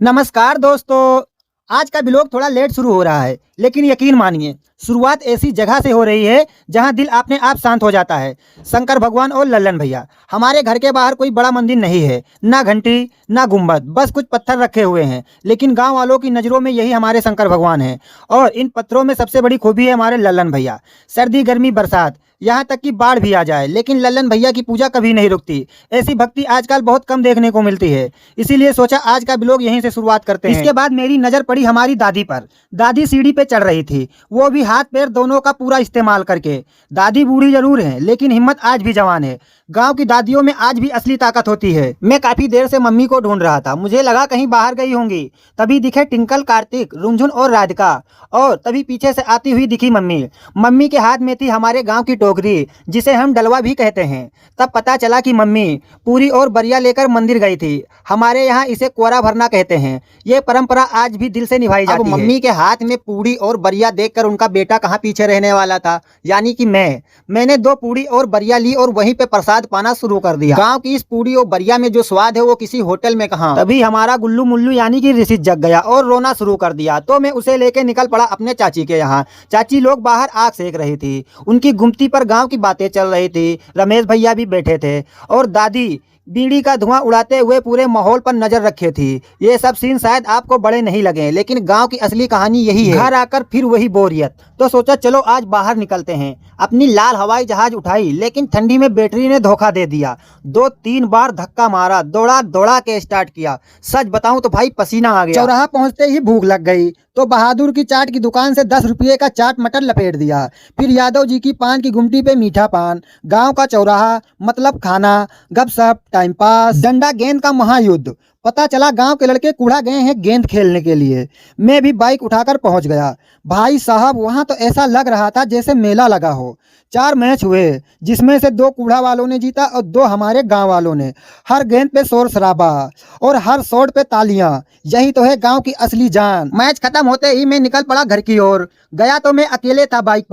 नमस्कार दोस्तों। आज का ब्लॉग थोड़ा लेट शुरू हो रहा है, लेकिन यकीन मानिए शुरुआत ऐसी जगह से हो रही है जहां दिल अपने आप शांत हो जाता है। शंकर भगवान और लल्लन भैया। हमारे घर के बाहर कोई बड़ा मंदिर नहीं है, ना घंटी ना गुम्बद, बस कुछ पत्थर रखे हुए हैं। लेकिन गांव वालों की नज़रों में यही हमारे शंकर भगवान हैं। और इन पत्थरों में सबसे बड़ी खूबी है हमारे लल्लन भैया। सर्दी गर्मी बरसात, यहाँ तक कि बाढ़ भी आ जाए, लेकिन लल्लन भैया की पूजा कभी नहीं रुकती। ऐसी भक्ति आजकल बहुत कम देखने को मिलती है, इसीलिए सोचा आज का ब्लॉग यहीं से शुरुआत करते हैं। इसके बाद मेरी नज़र पड़ी हमारी दादी पर। दादी सीढ़ी पे चढ़ रही थी, वो भी हाथ पैर दोनों का पूरा इस्तेमाल करके। दादी बूढ़ी जरूर है, लेकिन हिम्मत आज भी जवान है। गांव की दादियों में आज भी असली ताकत होती है। मैं काफी देर से मम्मी को ढूंढ रहा था, मुझे लगा कहीं बाहर गई होंगी। तभी दिखे टिंकल, कार्तिक, रुंझुन और राधिका। और तभी पीछे से आती हुई दिखी मम्मी। मम्मी के हाथ में थी हमारे गांव की टोकरी, जिसे हम डलवा भी कहते हैं। तब पता चला कि मम्मी पूरी और बरिया लेकर मंदिर गई थी। हमारे यहाँ इसे कोरा भरना कहते हैं। ये परंपरा आज भी दिल से निभाई जाती है। मम्मी के हाथ में पूड़ी और बरिया देखकर उनका बेटा कहाँ पीछे रहने वाला था, यानी कि मैंने 2 पूड़ी और बरिया ली और वहीं पे प्रसाद पाना शुरू कर दिया। गांव की इस पूड़ी और बरिया में जो स्वाद है वो किसी होटल में कहाँ। तभी हमारा गुल्लू मुल्लू यानी कि ऋषि जग गया और रोना शुरू कर दिया। तो मैं उसे लेके निकल पड़ा अपने चाची के यहाँ। चाची लोग बाहर आग सेक रही थी, उनकी गुमती पर गाँव की बातें चल रही थी। रमेश भैया भी बैठे थे और दादी बीड़ी का धुआं उड़ाते हुए पूरे माहौल पर नजर रखे थी। ये सब सीन शायद आपको बड़े नहीं लगे, लेकिन गांव की असली कहानी यही है। घर आकर फिर वही बोरियत। तो सोचा चलो आज बाहर निकलते हैं। अपनी लाल हवाई जहाज उठाई, लेकिन ठंडी में बैटरी ने धोखा दे दिया। 2-3 बार धक्का मारा, दौड़ा दौड़ा के स्टार्ट किया। सच बताऊं तो भाई पसीना आ गया। चौराहा पहुंचते ही भूख लग गई, तो बहादुर की चाट की दुकान से 10 रुपये का चाट मटर लपेट दिया। फिर यादव जी की पान की गुमटी पे मीठा पान। गांव का चौराहा मतलब खाना, गपशप, टाइम पास, डंडा गेंद का महायुद्ध। पता चला गांव के लड़के कूड़ा गए हैं गेंद खेलने के लिए। मैं भी बाइक उठाकर पहुंच गया। भाई साहब वहां तो ऐसा लग रहा था जैसे मेला लगा हो। 4 मैच हुए, जिसमें से 2 कूड़ा वालों ने जीता और 2 हमारे गांव वालों ने। हर गेंद पे शोर शराबा और हर शॉट पे तालियां। यही तो है गांव की असली जान। मैच खत्म होते ही मैं निकल पड़ा घर की ओर। गया तो मैं अकेले था बाइक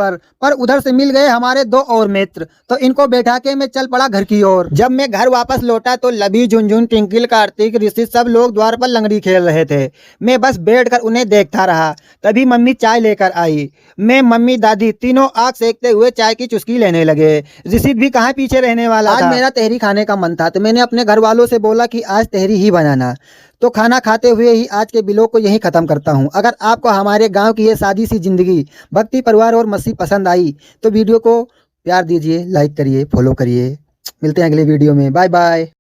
पर उधर से मिल गए हमारे 2 और मित्र, तो इनको बैठा के मैं चल पड़ा घर की ओर। जब मैं घर वापस लौटा तो लबी, झुनझुन, टिंकिल, कार्तिक, ऋषि सब लोग द्वार पर लंगड़ी खेल रहे थे। मैं बस बैठकर उन्हें देखता रहा। तभी मम्मी चाय लेकर आई। मैं, मम्मी, दादी तीनों आग सेकते हुए चाय की चुस्की लेने लगे। ऋषि भी कहाँ पीछे रहने वाला था। आज मेरा तहरी खाने का मन था, तो मैंने अपने घर वालों से बोला कि आज तहरी ही बनाना। तो खाना खाते हुए ही आज के ब्लॉग को यहीं ख़त्म करता हूं। अगर आपको हमारे गांव की ये सादी सी ज़िंदगी, भक्ति, परिवार और मस्ती पसंद आई तो वीडियो को प्यार दीजिए, लाइक करिए, फॉलो करिए। मिलते हैं अगले वीडियो में। Bye bye.